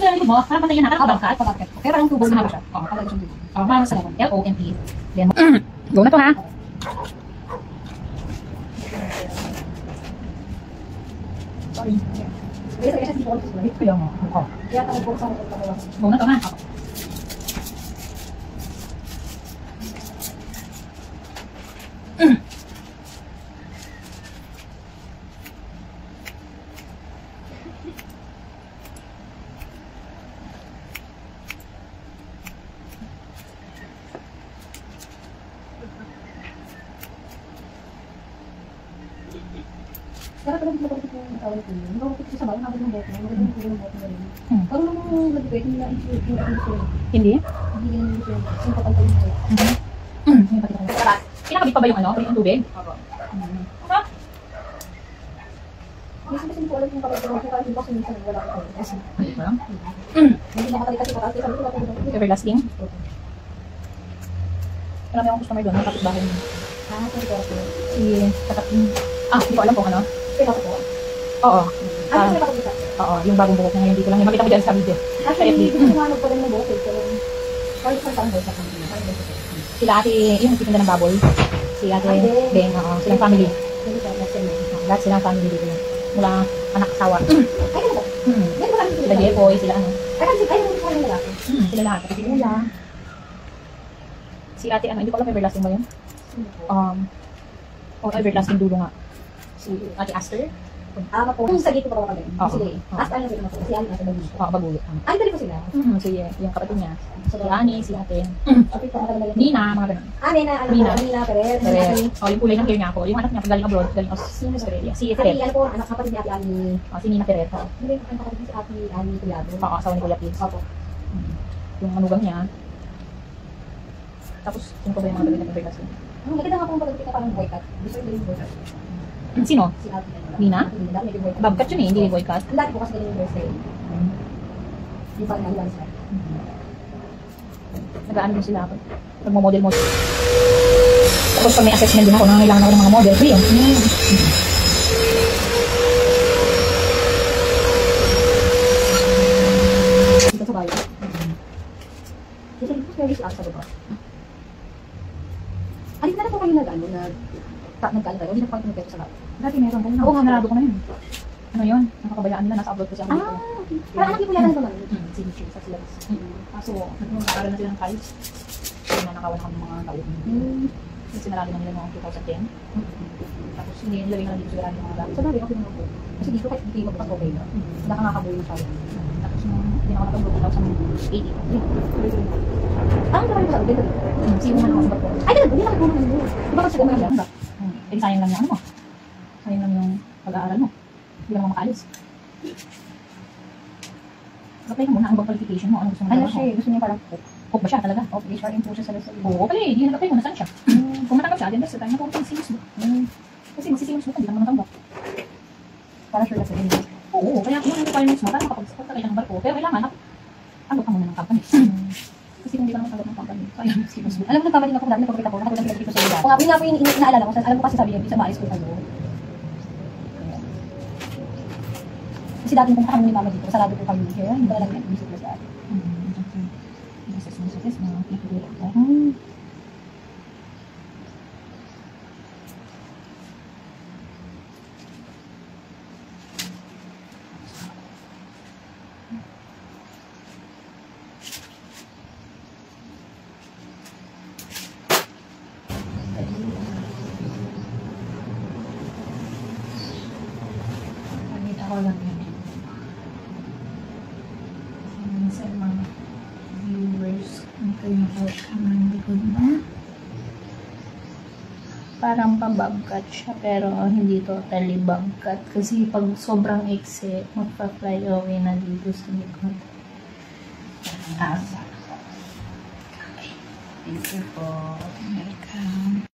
na likod mo, parang pantay yan, parang pagkat. Pero parang tubo na haba siya. Oo, parang siyang tubo. Parang sa laman. L-O-M-P. Go na to ha. Sorry. Kaya mo. Kaya tayo po sa pagkakawa. Go na to ha. Kaya talagang mapapit yung tawag ko yun. Mapapit ko sa bago, mapapit yung bote. Mapapit yung bote na rin. Parang naman yung nag-pwede nila yung hindi? Hindi ganun yung issue. Yung kapantay yung issue. Kinakabit pa ba yung ano? Yung tubig? Opo. Kasi hindi ko alam yung kapatid ko. Kaya hindi ko minsan wala ko. Hindi ko lang? Hindi nakatalik kasi parang sabi ko na everlasting? Marami akong customer doon. Nakapit bahay niya. Si Katatin. Hindi ko alam kung ano. Oo. Oo, yung bagong buhok niya ngayon dito lang. Yung makita mo dyan sa video. Actually, sumanod pa rin ng buhok. Kahit sa taong buhok sa kanila. Sila ate, yung titinda ng baboy. Si ate Ben, silang family. Lahat silang family dito lang. Mula anak asawa. Sila Jepoy, sila ano. Sila lahat. Si Ula. Si ate, hindi ko alam everlasting ba yun? Everlasting dulo nga. Si ate Aster. Kung sa dito pa ako kami. Sige. Aster na sila si Ani nasa Baguio. Baguio. Ay, dali ko sila. Sige, yung kapatid niya. Si Ani, si ate. Nina, mga ganun. Nina Perez. Yung kulay ng hair niya ako. Yung anak niya, galing abroad, galing Australia. Si Teret. Ano po, anak kapatid ni Ate Ani. Si Nina Teret. Hindi ko kapatid si Ate Ani Tuyado. Asawa ni Kuya Pins. Yung manugang niya. Tapos, yung pa ba yung mga galing ng Vegas? Maganda nga po pag kita parang boycott. Gusto ko yung boycott. Sino? Si Ate Nina? Babkat yun eh, hindi yung boycott. Ang dati po kasi ganyan yung birthday. Hindi pa rin naiwan sila. Nag-ano din sila ako. Nagmo-model mo. Tapos pag may assessment din ako, nangangailangan ako ng mga model. Free yun. Dito sa bayo. Kasi dito sa service lang sa baba. Alin na lang po kayo nag-ano, nag-ano tayo, hindi na po kayo nag-peto sa bayo. Dati meron. Oo nga, narado ko na yun. Ano yun? Nakakabayaan nila, nasa upload ko siya dito. Okay. Parang anak niyo po yata naman. Signature sa sila. Kaso, nag-aaral na sila ng college. Kasi nanakawan ako ng mga tawag. Kasi narado na nila noong 2010. Tapos hindi nilagay na lang dito sila ng mga gamit. Sa bagay, okay naman po. Kasi dito kahit hindi magpapakobay na. Nakakakabuhay na tayo. Tapos nung hindi ako nakapag-upload 2018. Ang naman ko sa ulit. Sino man ako sa bato. Ay, ganun, hindi nakatulong naman yun. Di ba kasi kung Sayang ba? Eh, sayang lang yung ano mo. Sayang lang yung pag-aaral mo. Hindi lang mo makaalis. Apply ka muna, ang bang qualification mo? Ano gusto mo? ano siya eh, gusto niya parang Cook ba siya talaga? okay, HRM po siya sa Lasal. Oo, pala eh, di nag-apply mo, nasaan siya? Kung matanggap siya, then basta tayo napupunta sa simus mo. Kasi magsisimus mo ka, hindi lang matanggap. Para sure lang sa inyo. Oo, kaya kung ano requirements mo, para makapag-support ka kayo ng barko. Pero kailangan, tanggap ka muna ng company. Kasi kung hindi ka naman tanggap ng company, sayang yung simus mo. Alam mo, nagkamali ako dati, nagpapakita ko, nakatulad nila dito sa iyo. Kung nga po yung inaalala ko, alam ko kasi sabi niya, sa maalis ko kayo. Kasi dati kung kami ni mama dito, sarado po kami. Kaya hindi talaga nag-visit ko sa atin. Ako lang yun. Sa mga viewers, ito yung outcome ng likod na. Parang pabangkat siya, pero hindi totally bangkat. Kasi pag sobrang eksik, magpa-fly away na dito sa likod. Thank you po. Welcome.